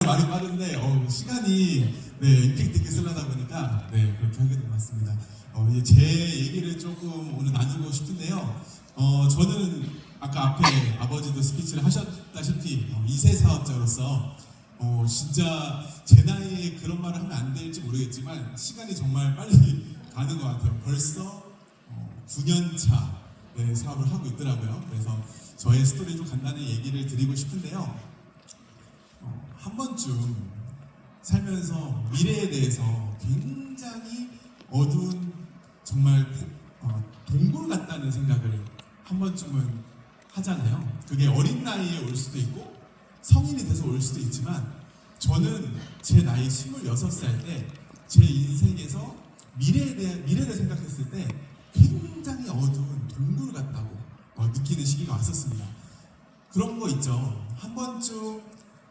말이 빠른데 시간이 임팩트 있게 쓰려다 보니까 그렇게 하게 된 것 같습니다. 제 얘기를 조금 오늘 나누고 싶은데요. 저는 아까 앞에 아버지도 스피치를 하셨다시피 2세 사업자로서 진짜 제 나이에 그런 말을 하면 안 될지 모르겠지만 시간이 정말 빨리 가는 것 같아요. 벌써 9년 차 사업을 하고 있더라고요. 그래서 저의 스토리 좀 간단히 얘기를 드리고 싶은데요. 한 번쯤 살면서 미래에 대해서 굉장히 어두운 정말 동굴 같다는 생각을 한 번쯤은 하잖아요. 그게 어린 나이에 올 수도 있고 성인이 돼서 올 수도 있지만 저는 제 나이 26살 때 제 인생에서 미래를 생각했을 때 굉장히 어두운 동굴 같다고 느끼는 시기가 왔었습니다. 그런 거 있죠. 한 번쯤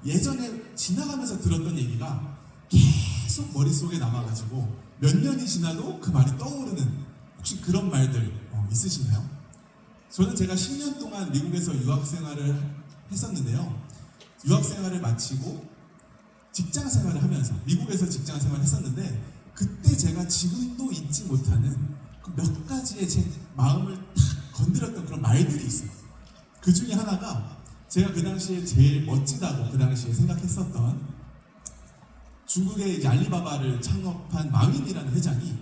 예전에 지나가면서 들었던 얘기가 계속 머릿속에 남아가지고 몇 년이 지나도 그 말이 떠오르는 혹시 그런 말들 있으신가요? 저는 제가 10년 동안 미국에서 유학 생활을 했었는데요. 유학 생활을 마치고 직장 생활을 하면서 미국에서 직장 생활을 했었는데 그때 제가 지금도 잊지 못하는 그 몇 가지의 제 마음을 탁 건드렸던 그런 말들이 있어요. 그 중에 하나가 제가 그 당시에 제일 멋지다고 그 당시에 생각했었던 중국의 이제 알리바바를 창업한 마윈이라는 회장이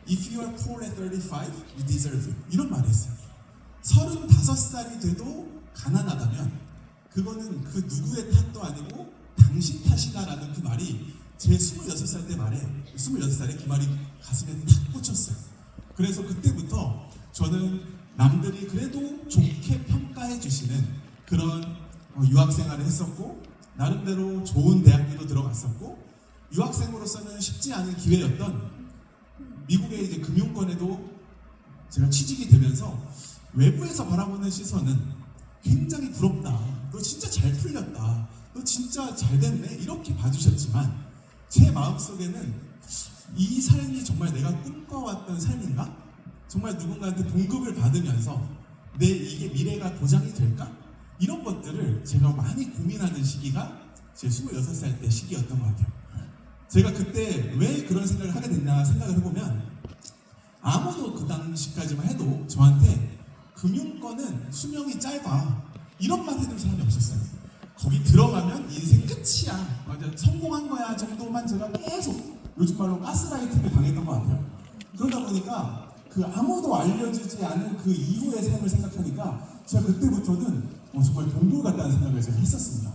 If you are poor at 35, you deserve it. 이런 말을 했어요. 35살이 돼도 가난하다면 그거는 그 누구의 탓도 아니고 당신 탓이다라는 그 말이 제 26살 때 말에 26살에 그 말이 가슴에 탁 꽂혔어요. 그래서 그때부터 저는 남들이 그래도 좋게 평가해 주시는 그런 유학 생활을 했었고 나름대로 좋은 대학교도 들어갔었고 유학생으로서는 쉽지 않은 기회였던 미국의 이제 금융권에도 제가 취직이 되면서 외부에서 바라보는 시선은 굉장히 부럽다. 너 진짜 잘 풀렸다. 너 진짜 잘 됐네. 이렇게 봐주셨지만 제 마음속에는 이 삶이 정말 내가 꿈꿔왔던 삶인가? 정말 누군가한테 봉급을 받으면서 내 이게 미래가 보장이 될까? 이런 것들을 제가 많이 고민하는 시기가 제 26살 때 시기였던 것 같아요. 제가 그때 왜 그런 생각을 하게 됐나 생각을 해보면 아무도 그 당시까지만 해도 저한테 금융권은 수명이 짧아 이런 말 해줄 사람이 없었어요. 거기 들어가면 인생 끝이야. 맞아, 성공한 거야 정도만 제가 계속 요즘 말로 가스라이팅을 당했던 것 같아요. 그러다 보니까 그 아무도 알려주지 않은 그 이후의 삶을 생각하니까 제가 그때부터는 정말 동굴 같다는 생각을 제가 했었습니다.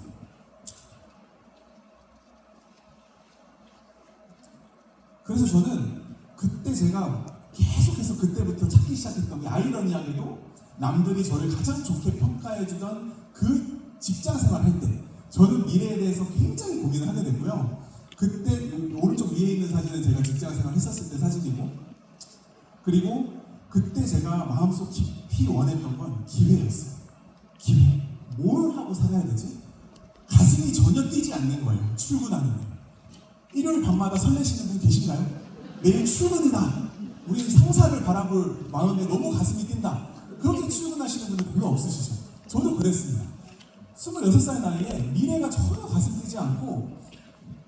그래서 저는 그때 제가 계속해서 그때부터 찾기 시작했던 게 아이러니하게도 남들이 저를 가장 좋게 평가해주던 그 직장 생활을 할 때 저는 미래에 대해서 굉장히 고민을 하게 됐고요. 그때 오른쪽 위에 있는 사진은 제가 직장 생활을 했었을 때 사진이고 그리고 그때 제가 마음속 깊이 원했던 건 기회였어요. 기회. 뭘 하고 살아야 되지? 가슴이 전혀 뛰지 않는 거예요. 출근하는 거. 일요일 밤마다 설레시는 분 계신가요? 내일 출근이다. 우리 상사를 바라볼 마음에 너무 가슴이 뛴다. 그렇게 출근하시는 분들 별로 없으시죠? 저도 그랬습니다. 26살 나이에 미래가 전혀 가슴 뛰지 않고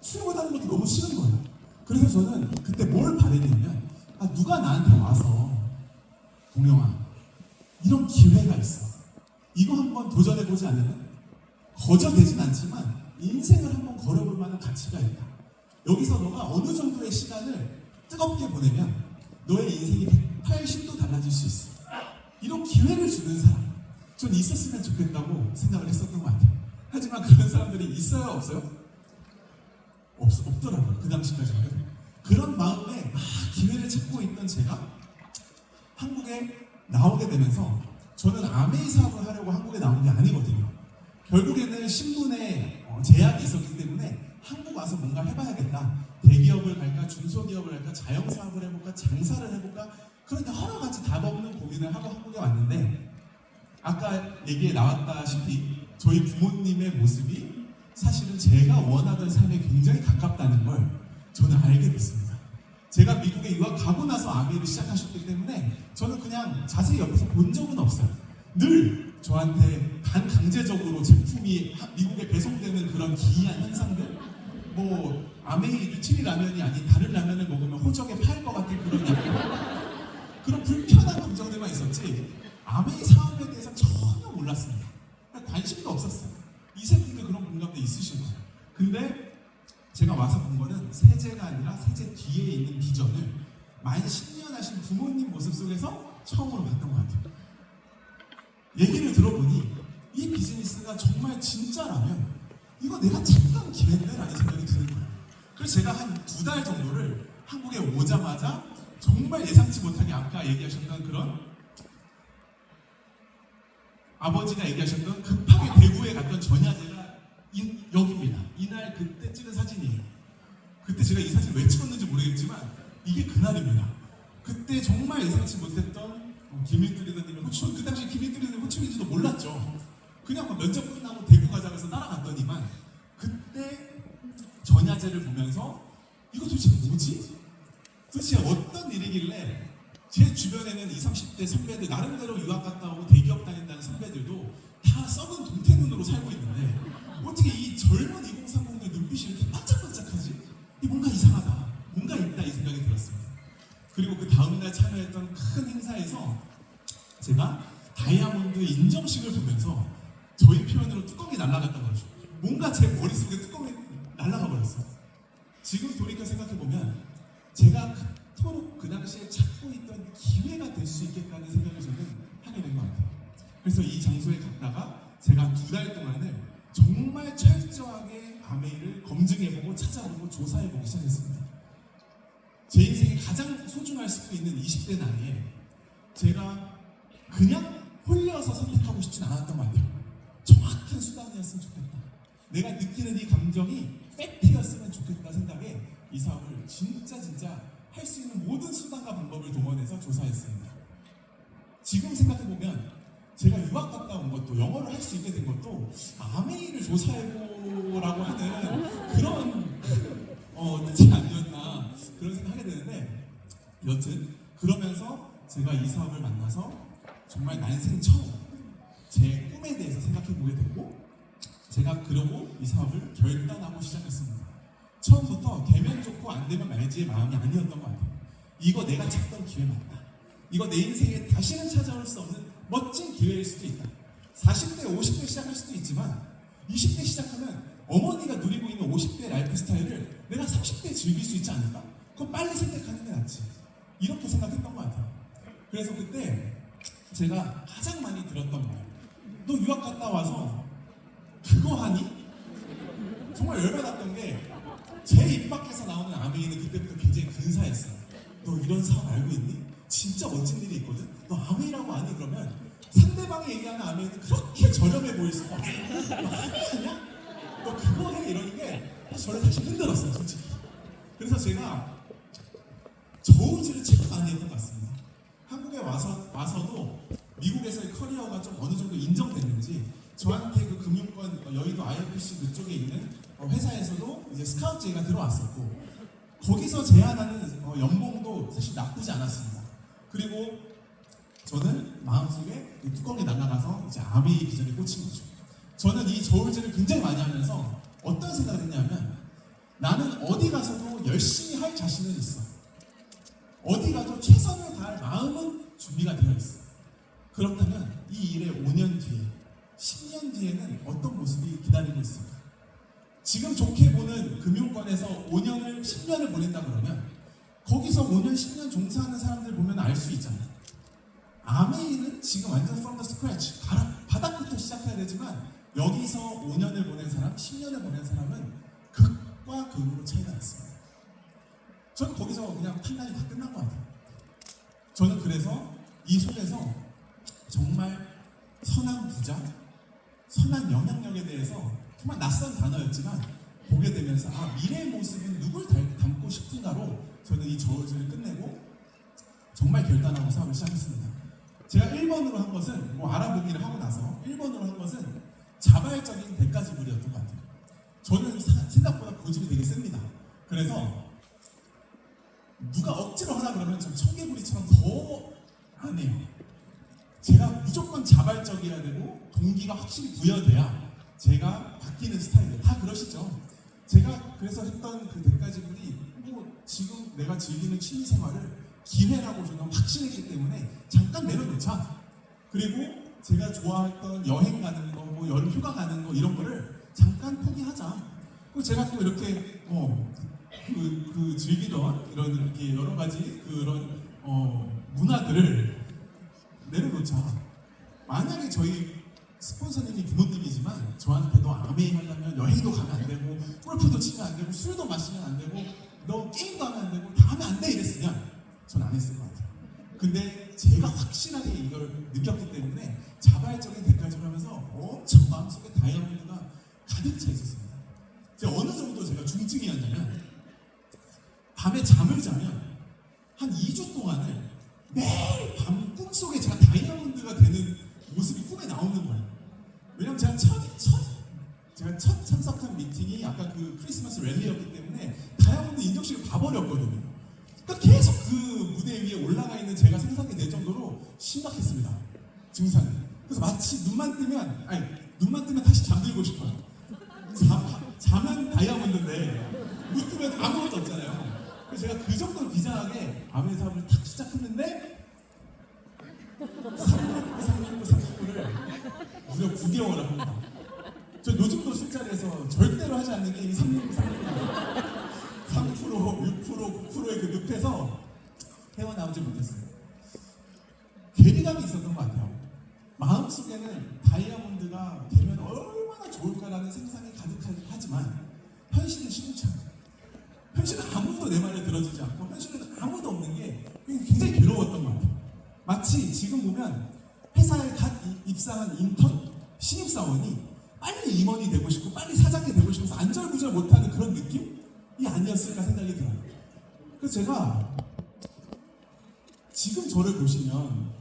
출근하는 것도 너무 싫은 거예요. 그래서 저는 그때 뭘 바랬냐면 누가 나한테 와서 동영아 이런 기회가 있어. 이거 한번 도전해보지 않으면 거저되진 않지만 인생을 한번 걸어볼 만한 가치가 있다. 여기서 너가 어느 정도의 시간을 뜨겁게 보내면 너의 인생이 180도 달라질 수 있어. 이런 기회를 주는 사람 전 있었으면 좋겠다고 생각을 했었던 것 같아요. 하지만 그런 사람들이 있어요? 없어요? 없더라고요. 그 당시까지만 해도. 그런 마음에 막 기회를 찾고 있던 제가 한국에 나오게 되면서 저는 아메이 사업을 하려고 한국에 나온 게 아니거든요. 결국에는 신분에 제약이 있었기 때문에 한국 와서 뭔가 해봐야겠다. 대기업을 갈까, 중소기업을 갈까, 자영사업을 해볼까, 장사를 해볼까 그런 여러 가지 답 없는 고민을 하고 한국에 왔는데 아까 얘기에 나왔다시피 저희 부모님의 모습이 사실은 제가 원하던 삶에 굉장히 가깝다는 걸 저는 알게 됐습니다. 제가 미국에 유학 가고 나서 아메이를 시작하셨기 때문에 저는 그냥 자세히 옆에서 본 적은 없어요. 늘 저한테 반강제적으로 제품이 미국에 배송되는 그런 기이한 현상들, 뭐 아메이 누치리 라면이 아닌 다른 라면을 먹으면 호적에 파일 것 같은 그런 약간 그런 불편한 감정들만 있었지 아메이 사업에 대해서 전혀 몰랐습니다. 관심도 없었어요. 이세분도 그런 공감대 있으실 거예요. 근데 제가 와서 본 거는 세제가 아니라 세제 뒤에 있는 비전을 만 10년 하신 부모님 모습 속에서 처음으로 봤던 것 같아요. 얘기를 들어보니 이 비즈니스가 정말 진짜라면 이거 내가 찾던 기회인데 라는 생각이 드는 거예요. 그래서 제가 한 2달 정도를 한국에 오자마자 정말 예상치 못하게 아까 얘기하셨던 그런 아버지가 얘기하셨던 급하게 대구에 갔던 전야제가 여기입니다. 이날 그때 찍은 사진이에요. 그때 제가 이 사진 왜 찍었는지 모르겠지만 이게 그날입니다. 그때 정말 예상치 못했던 김일두 리더님의 호출, 그 당시 김일두 리더님 호출인지도 몰랐죠. 그냥 면접 끝나고 대구 가자고 해서 따라갔더니만 그때 전야제를 보면서 이거 도대체 뭐지? 도대체 어떤 일이길래 제 주변에는 20, 30대 선배들 나름대로 유학 갔다 오고 대기업 다닌다는 선배들도 다 썩은 동태눈으로 살고 있는데 어떻게 이 젊은 2030들 눈빛이 이렇게 반짝반짝하지? 이 뭔가 이상하다, 뭔가 있다 이 생각이 들었습니다. 그리고 그 다음날 참여했던 큰 행사에서 제가 다이아몬드 인정식을 보면서 저희 표현으로 뚜껑이 날아갔다 그러죠. 뭔가 제 머릿속에 뚜껑이 날아가 버렸어요. 지금 돌이켜 생각해보면 제가 그토록 그 당시에 찾고 있던 기회가 될 수 있겠다는 생각을 저는 하게 된 것 같아요. 그래서 이 장소에 갔다가 제가 2달 동안을 정말 철저하게 아메이를 검증해보고 찾아보고 조사해보기 시작했습니다. 제 인생에 가장 소중할 수도 있는 20대 나이에 제가 그냥 홀려서 선택하고 싶진 않았던 것 같아요. 정확한 수단이었으면 좋겠다. 내가 느끼는 이 감정이 팩트였으면 좋겠다 생각에 이 사업을 진짜 할 수 있는 모든 수단과 방법을 동원해서 조사했습니다. 지금 생각해보면 제가 유학 갔다 온 것도 영어를 할 수 있게 된 것도 아메이를 조사해보라고 하는 그런 뜻이 아니었나 그런 생각하게 되는데 여튼 그러면서 제가 이 사업을 만나서 정말 난생 처음 제 꿈에 대해서 생각해보게 됐고 제가 그러고 이 사업을 결단하고 시작했습니다. 처음부터 되면 좋고 안 되면 말지의 마음이 아니었던 것 같아요. 이거 내가 찾던 기회 맞다. 이거 내 인생에 다시는 찾아올 수 없는 멋진 기회일 수도 있다. 40대, 50대 시작할 수도 있지만 20대 시작하면 어머니가 누리고 있는 50대 라이프 스타일을 내가 30대에 즐길 수 있지 않을까? 그거 빨리 선택하는 게 낫지. 이렇게 생각했던 것 같아요. 그래서 그때 제가 가장 많이 들었던 말, 너 유학 갔다 와서 그거 하니? 정말 열받았던 게 제 입 밖에서 나오는 아메이는 그때부터 굉장히 근사했어요. 너 이런 사업 알고 있니? 진짜 멋진 일이 있거든? 너 아메이라고 아니? 그러면 상대방이 얘기하는 아메이는 그렇게 저렴해 보일 수가 없어요. 너 아메이 아니야? 너 그거 해? 이러는 게 저를 사실 힘들었어요, 솔직히. 그래서 제가 저울질을 참 많이 했던 것 같습니다. 한국에 와서도 미국에서의 커리어가 좀 어느 정도 인정됐는지 저한테 그 금융권 여의도 IFC 그쪽에 있는 회사에서도 이제 스카우트 제의가 들어왔었고 거기서 제안하는 연봉도 사실 나쁘지 않았습니다. 그리고 저는 마음속에 이 뚜껑이 날아가서 이제 아메이 비전에 꽂힌 거죠. 저는 이 저울질을 굉장히 많이 하면서 어떤 생각을 했냐면 나는 어디 가서도 열심히 할 자신은 있어. 어디 가도 최선을 다할 마음은 준비가 되어 있어. 그렇다면 이 일의 5년 뒤에 10년 뒤에는 어떤 모습이 기다리고 있을까? 지금 좋게 보는 금융권에서 5년을 10년을 보낸다 그러면 거기서 5년 10년 종사하는 사람들 보면 알 수 있잖아요. 아메이는 지금 완전 from the scratch 바닥부터 시작해야 되지만 여기서 5년을 보낸 사람, 10년을 보낸 사람은 극과 극으로 차이가 났습니다. 저는 거기서 그냥 판단이 다 끝난 것 같아요. 저는 그래서 이 속에서 정말 선한 부자, 선한 영향력에 대해서 정말 낯선 단어였지만 보게 되면서 미래의 모습은 누굴 닮고 싶은가로 저는 이 저울질을 끝내고 정말 결단하고 사업을 시작했습니다. 제가 1번으로 한 것은 알아보기를 하고 나서 1번으로 한 것은 자발적인 대가지불이었던 것 같아요. 저는 생각보다 고집이 되게 셉니다. 그래서 누가 억지로 하라 그러면 좀 청개구리처럼 더 안 해요. 제가 무조건 자발적이어야 되고 동기가 확실히 부여돼야 제가 바뀌는 스타일이에요. 다 그러시죠? 제가 그래서 했던 그 100가지분이 뭐 지금 내가 즐기는 취미 생활을 기회라고 저는 확신했기 때문에 잠깐 내려놓자. 그리고 제가 좋아했던 여행 가는 거, 뭐 여름 휴가 가는 거 이런 거를 잠깐 포기하자. 그리고 제가 또 이렇게 즐기던 이런 이렇게 여러 가지 그런 문화들을 내려놓자. 만약에 저희 스폰서님이 부모님이지만 저한테도 아메이 하려면 여행도 가면 안 되고 골프도 치면 안 되고 술도 마시면 안 되고 너 게임도 하면 안 되고 다 하면 안 돼 이랬으면 전 안 했을 것 같아요. 근데 제가 확실하게 이걸 느꼈기 때문에 자발적인 대가지를 하면서 엄청 마음속에 다이아몬드가 가득 차 있었습니다. 어느 정도 제가 중증이었냐면 밤에 잠을 자면 한 2주 동안을 매일 밤 꿈속에 제가 다이아몬드가 되는 모습이 꿈에 나오는 거예요. 왜냐면 제가 첫 참석한 미팅이 아까 그 크리스마스 랠리였기 때문에 다이아몬드 인정식을 봐버렸거든요. 그러니까 계속 그 무대 위에 올라가 있는 제가 생각이 될 정도로 심각했습니다. 증상이. 그래서 마치 눈만 뜨면 다시 잠들고 싶어요. 자면 다이아몬드인데 눈 뜨면 아무것도 없잖아요. 그래서 제가 그 정도로 비장하게 밤의 삶을 탁 시작했는데 369를 무려 9개월을 합니다. 저 요즘도 술자리에서 절대로 하지 않는 게임이 369, 3% 6%, 9%의 그 늪에서 헤어나오지 못했어요. 괴리감이 있었던 것 같아요. 마음속에는 다이아몬드가 되면 얼마나 좋을까라는 생각이 가득하지만 현실은 시궁창. 현실은 아무도 내 말을 들어주지 않고 현실은 아무도 없는 게 굉장히 괴로웠던 것 같아요. 마치 지금 보면 회사에 갓 입사한 인턴, 신입사원이 빨리 임원이 되고 싶고 빨리 사장이 되고 싶어서 안절부절 못하는 그런 느낌이 아니었을까 생각이 들어요. 그래서 제가 지금 저를 보시면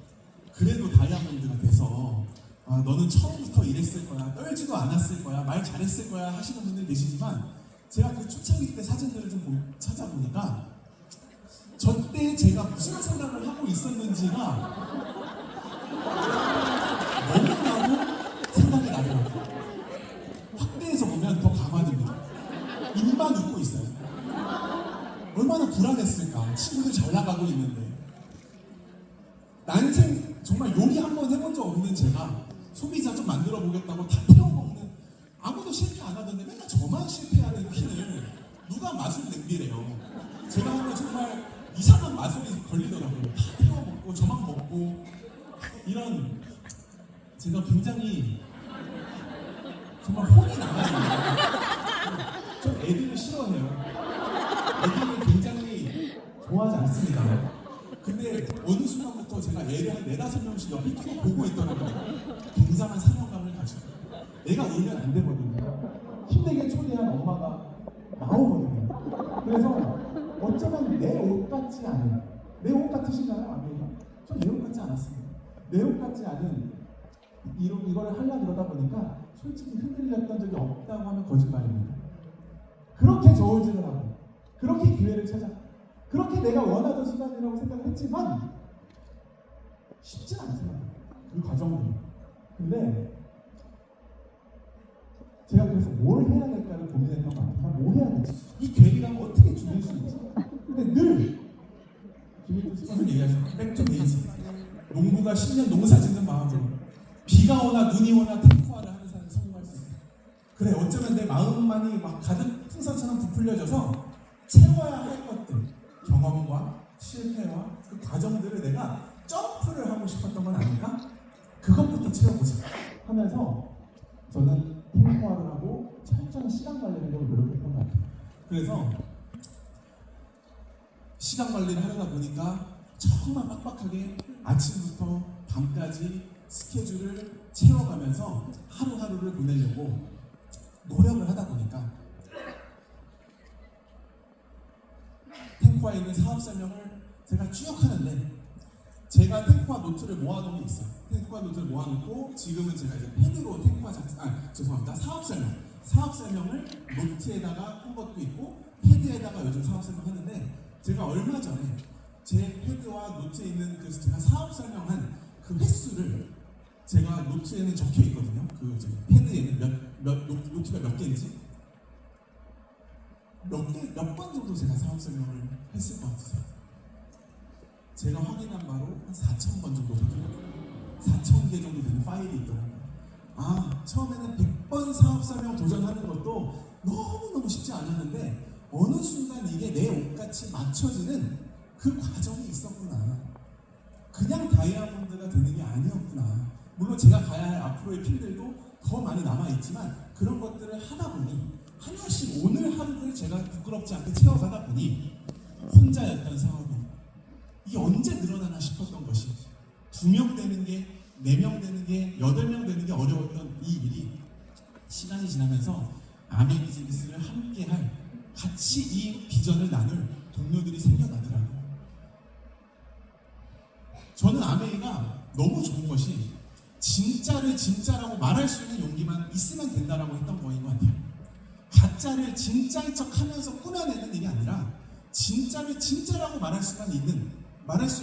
그래도 다이아몬드가 돼서 너는 처음부터 이랬을 거야, 떨지도 않았을 거야, 말 잘했을 거야 하시는 분들 계시지만 제가 그 초창기 때 사진들을 좀 찾아보니까 저때 제가 무슨 생각을 하고 있었는지가 너무나도 생각이 나더라고요. 확대해서 보면 더 감화됩니다. 입만 웃고 있어요. 얼마나 불안했을까. 친구들 잘 나가고 있는데. 난생 정말 요리 한번 해본 적 없는 제가 소비자 좀 만들어 보겠다고 다 태워먹는, 아무도 실패 안 하던데 맨날 저만 실패하는 핀을 누가 마술 냄비래요. 제가 하면 정말 이상한 마술이 걸리더라고요. 다 태워먹고 저만 먹고 이런, 제가 굉장히 정말 혼이 나가요. 전 애들을 싫어해요. 애들을 굉장히 좋아하지 않습니다. 근데 어느 순간부터 제가 애를 한 4-5명씩 옆에 끼고 보고 있더라고요. 굉장한 사명감을 가지고. 애가 울면 안 되거든요. 힘들게 초대한 엄마가 나오거든요. 그래서 어쩌면 내 옷 같지 않은, 내 옷 같으신가요? 아니요. 전 내 옷 같지 않았습니다. 내 옷 같지 않은 이거를 하려고 그러다 보니까 솔직히 흔들렸던 적이 없다고 하면 거짓말입니다. 그렇게 저울질을 하고 그렇게 기회를 찾아 그렇게 내가 원하던 수단이라고 생각을 했지만 쉽진 않더라고요. 그 과정도. 근데 제가 그래서 뭘 해야 될까를 고민했던 것 같아요. 뭘 해야 되지? 이 괴리감을 어떻게 줄일 수 있지? 근데 늘 김일도 스폰서 얘기하죠. 백투베이스. 농부가 10년 농사 짓는 마음으로 비가 오나 눈이 오나 탱크화를 하는 사람이 성공할 수 있다. 그래, 어쩌면 내 마음만이 막 가득 풍선처럼 부풀려져서 채워야 할 것들, 경험과 실패와 그 과정들을 내가 점프를 하고 싶었던 건 아닐까? 그것부터 채워보자 하면서 저는 탱크화를 하고 철저한 시간 관리를 하려고 노력했던 것 같아요. 그래서 시간 관리를 하려다 보니까 정말 빡빡하게 아침부터 밤까지 스케줄을 채워가면서 하루하루를 보내려고 노력을 하다 보니까 탱크화에 있는 사업 설명을 제가 쭉 하는데, 제가 탱크화 노트를 모아놓은 게 있어요. 탱크화 노트를 모아놓고 지금은 제가 이제 패드로 탱크화 사업 설명을 노트에다가 한 것도 있고 패드에다가 요즘 사업 설명 하는데, 제가 얼마 전에 제 패드와 노트에 있는 그 제가 사업 설명한 그 횟수를 제가 노트에는 적혀 있거든요. 그 패드에는 노트가 몇 개인지 몇 번 정도 제가 사업 설명을 했을 것 같으세요? 제가 확인한 바로 한 4,000번 정도 되더라고요. 4,000개 정도 되는 파일이 있더라고요. 처음에는 100번 사업 설명 도전하는 것도 너무너무 쉽지 않았는데 어느 순간 이게 내 옷같이 맞춰지는 그 과정이 있었구나. 그냥 다이아몬드가 되는 게 아니었구나. 물론 제가 가야 할 앞으로의 필들도 더 많이 남아있지만 그런 것들을 하다 보니 하나씩 오늘 하루를 제가 부끄럽지 않게 채워가다 보니 혼자였던 사업이 이게 언제 늘어나나 싶었던 것이 2명 되는 게 4명 되는 게 8명 되는 게 어려웠던 이 일이 시간이 지나면서 아메 비즈니스를 함께할 같이 이 비전을 나눌 동료들이 생겨나더라고요. 저는 아메이가 너무 좋은 것이 진짜를 진짜라고 말할 수 있는 용기만 있으면 된다라고 했던 거인 것 같아요. 가짜를 진짜인 척 하면서 꾸며내는 일이 아니라 진짜를 진짜라고 말할 수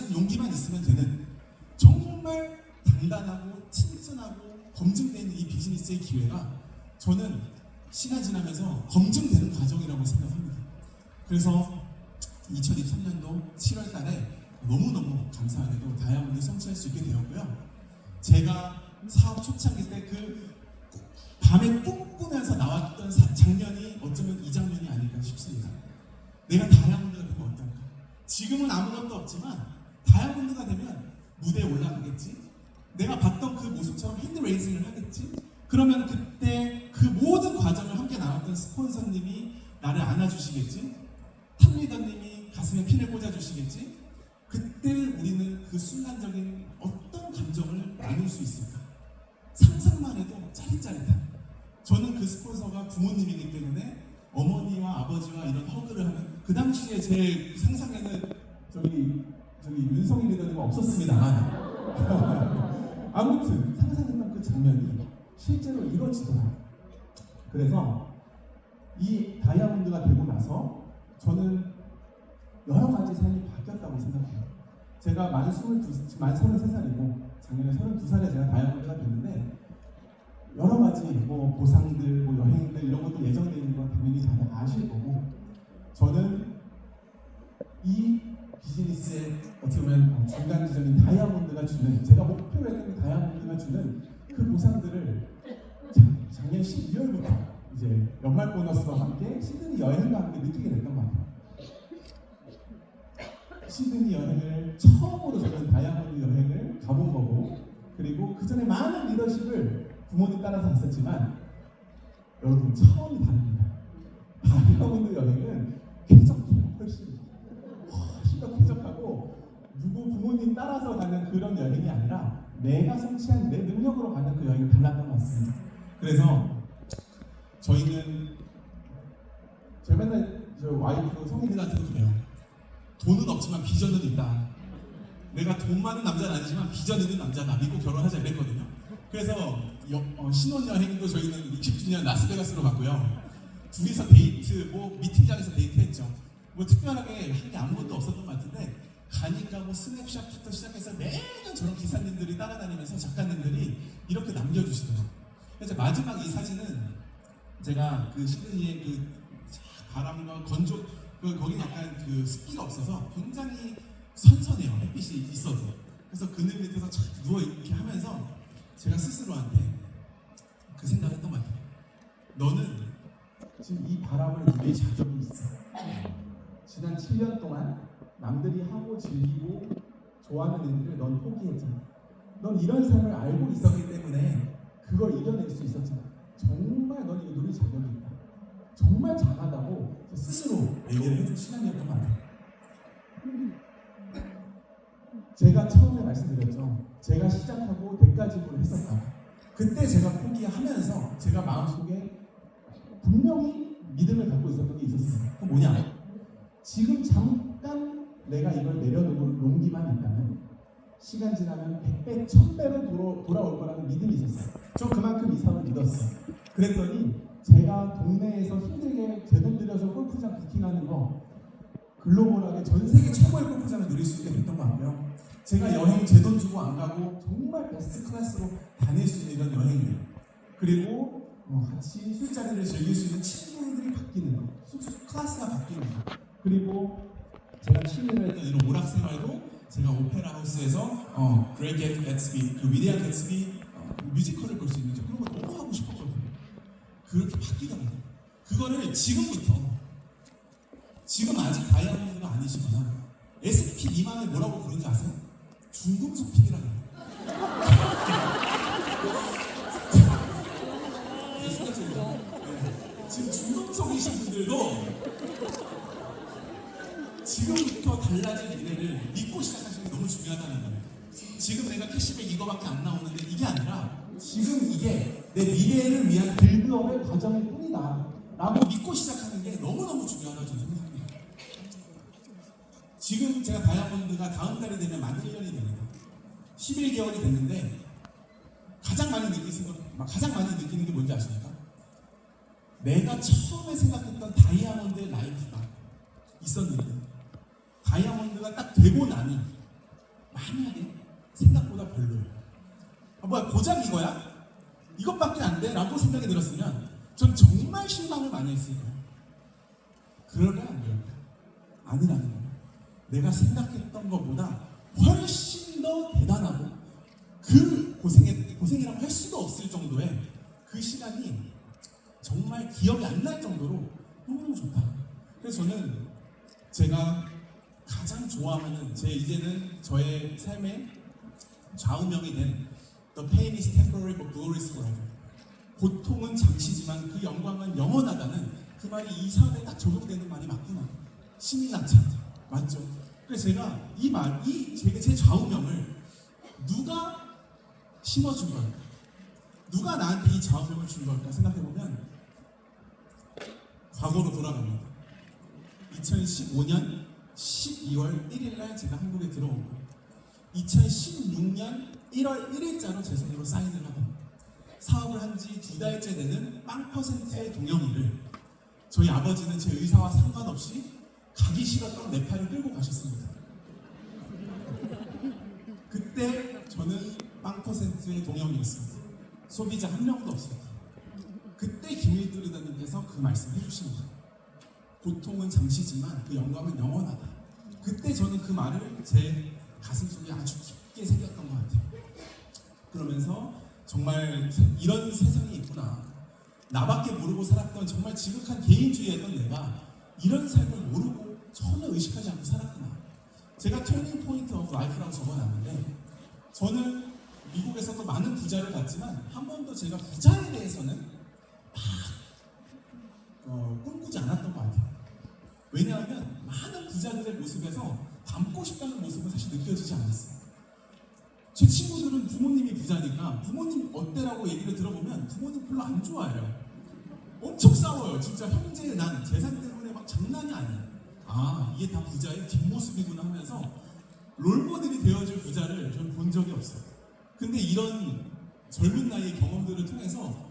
있는 용기만 있으면 되는 정말 단단하고 튼튼하고 검증되는 이 비즈니스의 기회가 저는 시간 지나면서 검증되는 과정이라고 생각합니다. 그래서 2023년도 7월 달에 너무너무 감사하게도 다이아몬드 성취할 수 있게 되었고요. 제가 사업 초창기 때 그 밤에 꿈꾸면서 나왔던 장면이 어쩌면 이 장면이 아닐까 싶습니다. 내가 다이아몬드가 되면 어떨까? 지금은 아무것도 없지만 다이아몬드가 되면 무대에 올라가겠지? 내가 봤던 그 모습처럼 핸드레이징을 하겠지? 그러면 그때 그 모든 과정을 함께 나왔던 스폰서님이 나를 안아주시겠지? 탑리더님이 가슴에 핀을 꽂아주시겠지? 그때 우리는 그 순간적인 어떤 감정을 나눌 수 있을까? 상상만 해도 짜릿짜릿한. 저는 그 스폰서가 부모님이기 때문에 어머니와 아버지와 이런 허그를 하는 그 당시에 제 상상에는 저기 윤성희 리더님은 없었습니다만 아무튼 상상했던 그 장면이 실제로 이루어지더라고요. 그래서 이 다이아몬드가 되고 나서 저는 여러 가지 삶이 바뀌었다고 생각해요. 제가 만 33살이고 작년에 32살에 제가 다이아몬드가 됐는데 여러 가지 보상들, 여행들 이런 것도 예정되어 있는 건 당연히 다들 아실 거고 저는 이 비즈니스의 어떻게 보면 중간 지점인 다이아몬드가 주는 제가 목표로 했던 그 다이아몬드가 주는 그 보상들을 작년 12월부터 이제 연말 보너스와 함께 시드니 여행과 함께 느끼게 됐던 것 같아요. 시드니 여행을 처음으로 저는 다이아몬드 여행을 가본 거고 그리고 그 전에 많은 리더십을 부모님 따라서 갔었지만 여러분 처음이 다릅니다. 다이아몬드 여행은 쾌적해요. 훨씬 더 쾌적하고 누구 부모님 따라서 가는 그런 여행이 아니라 내가 성취한 내 능력으로 가는 그 여행이 달랐던 것 같습니다. 그래서 저희는 저희 맨날 저 와이프 성인들한테도 그래요. 돈은 없지만 비전은 있다. 내가 돈 많은 남자는 아니지만 비전 있는 남자다. 믿고 결혼하자 이랬거든요. 그래서 신혼여행도 저희는 60주년 라스베가스로 갔고요. 둘이서 데이트, 미팅장에서 데이트했죠. 특별하게 한 게 아무것도 없었던 것 같은데 가니까 스냅샷부터 시작해서 매년 저런 기사님들이 따라다니면서 작가님들이 이렇게 남겨주시더라고요. 그래서 마지막 이 사진은 제가 그 시드니의 그 바람과 건조 거기는 약간 그 습기가 없어서 굉장히 선선해요. 햇빛이 있어도. 그래서 그늘 밑에서 착 누워 이렇게 하면서 제가 스스로한테 그 생각을 했던 것 같아요. 너는 지금 이 바람을 누릴 자격이 있어. 지난 7년 동안 남들이 하고 즐기고 좋아하는 일들을 넌 포기했잖아. 넌 이런 삶을 알고 있었기 때문에 그걸 이겨낼 수 있었잖아. 정말 넌 이거 누릴 자격이 있다. 정말 잘하다고 스스로 얘기를 해준 시간이었던 것 같아요. 제가 처음에 말씀드렸죠. 제가 시작하고 대가지불을 했었다. 그때 제가 포기하면서 제가 마음속에 분명히 믿음을 갖고 있었던 게 있었어요. 그건 뭐냐? 지금 잠깐 내가 이걸 내려놓을 용기만 있다면 시간 지나면 100배, 1000배로 돌아올 거라는 믿음이 있었어요. 저 그만큼 이 사람을 믿었어요. 그랬더니 제가 동네에서 힘들게 제 돈 들여서 골프장 부킹하는 거 글로벌하게 전 세계 최고의 골프장을 누릴 수 있게 됐던 것 같고요. 제가 여행 제 돈 주고 안 가고 정말 베스트 클래스로 다닐 수 있는 이런 여행이에요. 그리고 같이 술자리를 즐길 수 있는 친구들이 바뀌는 거, 클래스가 바뀌는 거. 그리고 제가 취미로 했던 이런 오락 생활도 제가 오페라 하우스에서 그레이트 개츠비, 그 위대한 개츠비 뮤지컬을 볼 수 있는 그런 거 너무 하고 싶었거든요. 그렇게 바뀌더라고요. 그거를 지금부터, 지금 아직 다이아몬드가 아니시거나 SP 미만을 뭐라고 부르는지 아세요? 중금속핀이라고 해요. 지금 중금속이신 분들도 지금부터 달라질 미래를 믿고 시작하시는 게 너무 중요하다는 거예요. 지금 내가 캐시백 이거밖에 안 나오는데 이게 아니라 지금 이게 내 미래를 위한 빌드업의 과정일 뿐이다 라고 믿고 시작하는 게 너무너무 중요하다고 저는 생각합니다. 지금 제가 다이아몬드가 다음 달이 되면 만 1년이 됩니다. 11개월이 됐는데 가장 많이 느끼는 게 뭔지 아십니까? 내가 처음에 생각했던 다이아몬드의 라이프가 있었는데 다이아몬드가 딱 되고 나니 만약에 생각보다 별로예요. 뭐야 고작 이거야? 이것밖에 안 돼? 라고 생각이 들었으면 전 정말 실망을 많이 했을 거예요. 그럴까요? 안 그럴까요? 아니라는 거예요. 내가 생각했던 것보다 훨씬 더 대단하고 그 고생이라고 할 수도 없을 정도의 그 시간이 정말 기억이 안 날 정도로 너무너무 좋다. 그래서 저는 제가 가장 좋아하는 이제는 저의 삶의 좌우명이 된 The pain is temporary but glory is forever. 고통은 잠시지만 그 영광은 영원하다는 그 말이 이 삶에 딱 적용되는 말이 맞구나. 신이나참 맞죠? 그래서 제가 제 좌우명을 누가 심어준 걸까? 누가 나한테 이 좌우명을 준 걸까 생각해보면 과거로 돌아갑니다. 2015년 12월 1일날 제가 한국에 들어오고 2016년 1월 1일자로 제 손으로 사인을 하고 사업을 한 지 2달째 되는 빵%의 동영이를 저희 아버지는 제 의사와 상관없이 가기 싫었던 네팔을 끌고 가셨습니다. 그때 저는 빵%의 동영이었습니다. 소비자 한 명도 없었다. 그때 김일두 리더님께서 그 말씀 해주십니다. 고통은 잠시지만 그 영광은 영원하다. 그때 저는 그 말을 제 가슴속에 아주 깊게 새겼던 것 같아요. 그러면서 정말 이런 세상이 있구나. 나밖에 모르고 살았던 정말 지극한 개인주의였던 내가 이런 삶을 모르고 전혀 의식하지 않고 살았구나. 제가 터닝 포인트 오브 라이프라고 적어놨는데 저는 미국에서도 많은 부자를 봤지만 한 번도 제가 부자에 대해서는 꿈꾸지 않았던 것 같아요. 왜냐하면 많은 부자들의 모습에서 닮고 싶다는 모습은 사실 느껴지지 않았어요. 제 친구들은 부모님이 부자니까 부모님 어때라고 얘기를 들어보면 부모님 별로 안 좋아해요. 엄청 싸워요. 진짜 형제 난 재산 때문에 막 장난이 아니야. 아 이게 다 부자의 뒷모습이구나 하면서 롤모델이 되어줄 부자를 저는 본 적이 없어요. 근데 이런 젊은 나이의 경험들을 통해서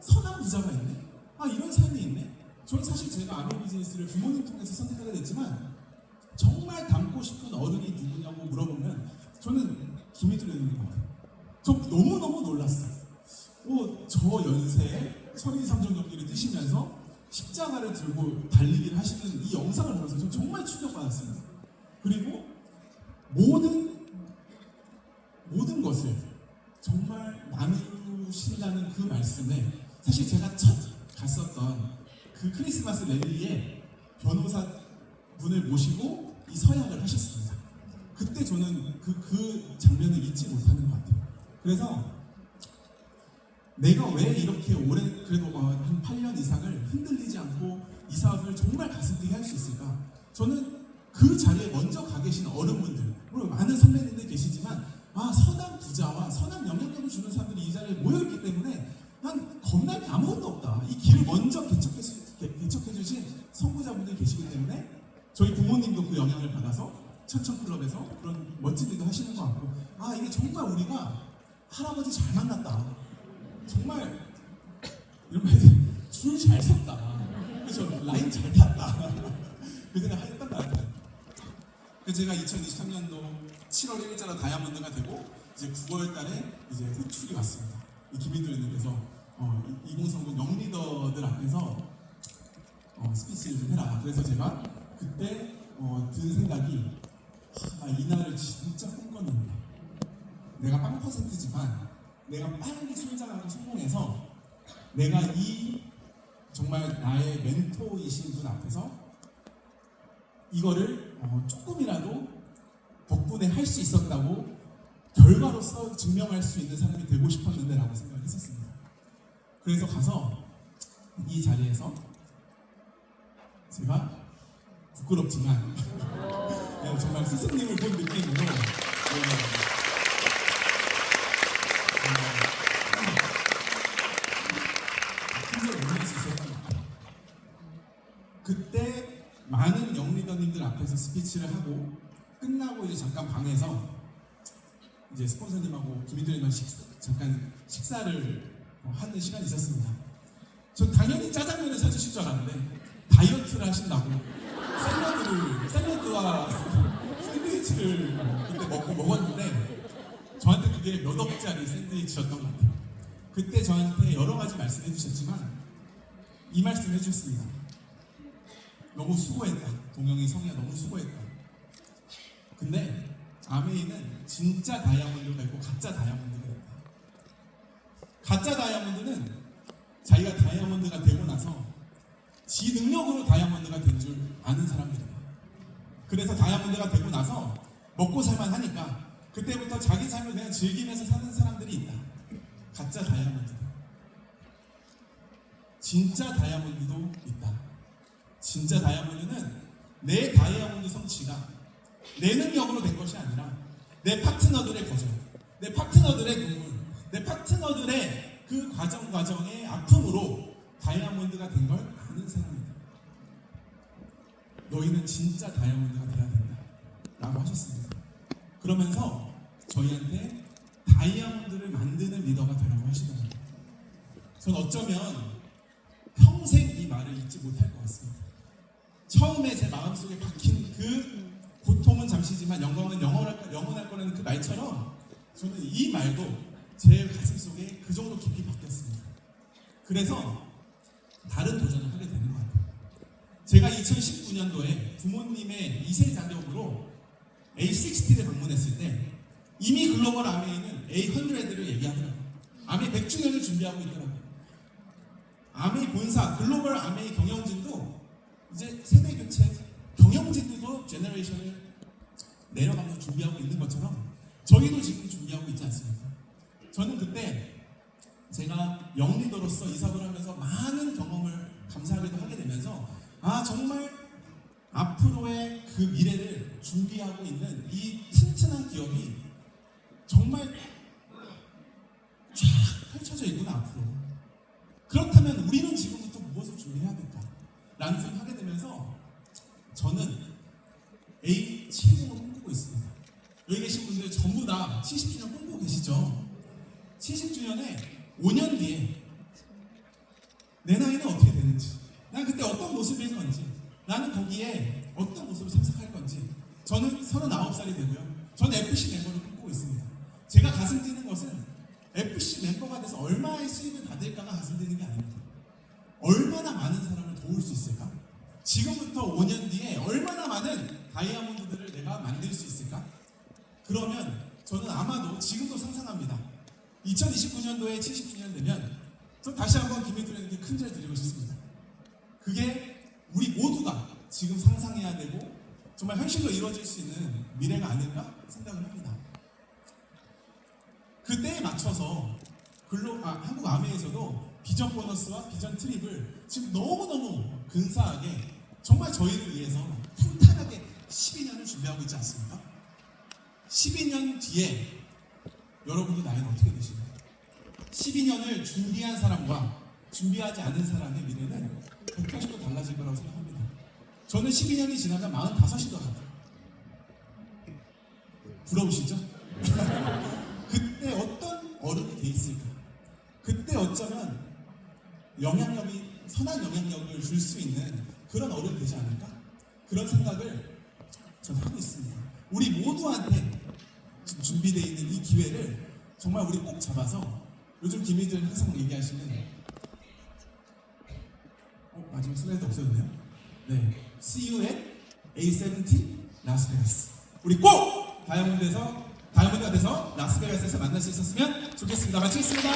선한 부자가 있네? 아 이런 삶이 있네? 저는 사실 제가 아메 비즈니스를 부모님 통해서 선택하게 됐지만 정말 닮고 싶은 어른이 누구냐고 물어보면 저는 김일두 리더님 같아요. 저 너무너무 놀랐어요. 저 연세에 천리삼종 경기를 뛰시면서 십자가를 들고 달리기를 하시는 이 영상을 보면서 저 정말 충격받았습니다. 그리고 모든 것을 정말 나누신다는 그 말씀에 사실 제가 첫 갔었던 그 크리스마스 랠리에 변호사 분을 모시고 이 서약을 하셨습니다. 그때 저는 그 장면을 잊지 못하는 것 같아요. 그래서 내가 왜 이렇게 오래 그래도 한 8년 이상을 흔들리지 않고 이 사업을 정말 가슴 뛰게 할 수 있을까? 저는 그 자리에 먼저 가 계신 어른분들, 물론 많은 선배님들 계시지만 선한 부자와 선한 영향력을 주는 사람들이 이 자리에 모여있기 때문에 난 겁날 게 아무것도 없다. 이 길을 먼저 개척해주신 선구자분들이 계시기 때문에 저희 부모님도 그 영향을 받아서 천천클럽에서 그런 멋진 일도 하시는 것 같고 이게 정말 우리가 할아버지 잘 만났다. 정말 이런 말들 줄 잘 섰다. 그렇죠? 라인 잘 탔다. 그 생각 했던 것 같아요. 그래서 제가 2023년도 7월 1일자로 다이아몬드가 되고 이제 9월 달에 이제 호출이 왔습니다. 이 김인도님께서 2030 영리더들 앞에서 스피치를 좀 해라. 그래서 제가 그때 든 생각이 이날을 진짜 꿈꿨는데 내가 0%지만 내가 빨리 성장하고 성공해서 내가 이 정말 나의 멘토이신 분 앞에서 이거를 조금이라도 덕분에 할 수 있었다고 결과로서 증명할 수 있는 사람이 되고 싶었는데 라고 생각을 했었습니다. 그래서 가서 이 자리에서 제가 부끄럽지만 정말 스승님을 본 느낌으로 힘을 올릴 수 있었던 것 같아요. 그때 많은 영리더님들 앞에서 스피치를 하고 끝나고 이제 잠깐 방에서 이제 스폰서님하고 김인도님하고 잠깐 식사를 하는 시간이 있었습니다. 전 당연히 짜장면을 사주실 줄 알았는데 다이어트를 하신다고 샐러드와 샌드위치를 그때 먹었는데 저한테 그게 몇 억짜리 샌드위치였던 것 같아요. 그때 저한테 여러 가지 말씀해 주셨지만 이 말씀 해주셨습니다. 너무 수고했다. 동영이 성희야 너무 수고했다. 근데 아메이는 진짜 다이아몬드가 있고 가짜 다이아몬드가 있다. 가짜 다이아몬드는 자기가 다이아몬드가 되고 나서 지 능력으로 다이아몬드가 된 줄 아는 사람들이다. 그래서 다이아몬드가 되고 나서 먹고 살만 하니까 그때부터 자기 삶을 그냥 즐기면서 사는 사람들이 있다. 가짜 다이아몬드다. 진짜 다이아몬드도 있다. 진짜 다이아몬드는 내 다이아몬드 성취가 내 능력으로 된 것이 아니라 내 파트너들의 거절, 내 파트너들의 눈물, 내 파트너들의 그 과정의 아픔으로 다이아몬드가 된 걸 아는 사람이다. 너희는 진짜 다이아몬드가 돼야 된다 라고 하셨습니다. 그러면서 저희한테 다이아몬드를 만드는 리더가 되라고 하시더라고요. 전 어쩌면 평생 이 말을 잊지 못할 것 같습니다. 처음에 제 마음속에 박힌 그 고통은 잠시지만 영광은 영원할 거라는 그 말처럼 저는 이 말도 제 가슴속에 그 정도 깊이 박혔습니다. 그래서 다른 도전을 하게 되는 것 같아요. 제가 2019년도에 부모님의 2세 자격으로 A60를 방문했을 때 이미 글로벌 아메이는 A100를 얘기하더라고요. 아메이 100주년을 준비하고 있더라고요. 아메이 본사, 글로벌 아메이 경영진도 이제 세대 교체, 경영진도 제너레이션을 내려가면서 준비하고 있는 것처럼 저희도 지금 준비하고 있지 않습니까? 저는 그때 제가 영리더로서 이사를 하면서 많은 경험을 감사하게도 하게 되면서 정말 앞으로의 그 미래를 준비하고 있는 이 튼튼한 기업이 정말 쫙 펼쳐져 있구나 앞으로. 그렇다면 우리는 지금부터 무엇을 준비해야 될까? 라는 생각을 하게 되면서 저는 A70을 꿈꾸고 있습니다. 여기 계신 분들 전부 다 70주년 꿈꾸고 계시죠? 70주년에 5년 뒤에 내 나이는 어떻게 되는지, 난 그때 어떤 모습일 건지, 나는 거기에 어떤 모습을 참석할 건지. 저는 39살이 되고요. 저는 FC 멤버를 꿈꾸고 있습니다. 제가 가슴 뛰는 것은 FC 멤버가 돼서 얼마의 수익을 받을까가 가슴 뛰는 게 아닙니다. 얼마나 많은 사람을 도울 수 있을까? 지금부터 5년 뒤에 얼마나 많은 다이아몬드들을 내가 만들 수 있을까? 그러면 저는 아마도 지금도 상상합니다. 2029년도에 70주년 되면 저 다시 한번 김혜도님께 큰절 드리고 싶습니다. 그게 우리 모두가 지금 상상해야 되고 정말 현실로 이루어질 수 있는 미래가 아닐까 생각을 합니다. 그때에 맞춰서 한국 아메이에서도 비전 보너스와 비전 트립을 지금 너무너무 근사하게 정말 저희를 위해서 탄탄하게 12년을 준비하고 있지 않습니까? 12년 뒤에 여러분들 나이는 어떻게 되시나요? 12년을 준비한 사람과 준비하지 않은 사람의 미래는 180도 달라질 거라고 생각합니다. 저는 12년이 지나면 45이더라고요. 부러우시죠? 그때 어떤 어른이 돼 있을까? 그때 어쩌면 선한 영향력을 줄 수 있는 그런 어른이 되지 않을까? 그런 생각을 저는 하고 있습니다. 우리 모두한테 지금 준비되어 있는 이 기회를 정말 우리 꼭 잡아서 요즘 기미들 항상 얘기하시는 마지막 슬라이드 없어졌네요. 네, See you at A70 라스베가스. 우리 꼭 다이아몬드가 돼서 라스베가스에서 만날 수 있었으면 좋겠습니다. 마치겠습니다.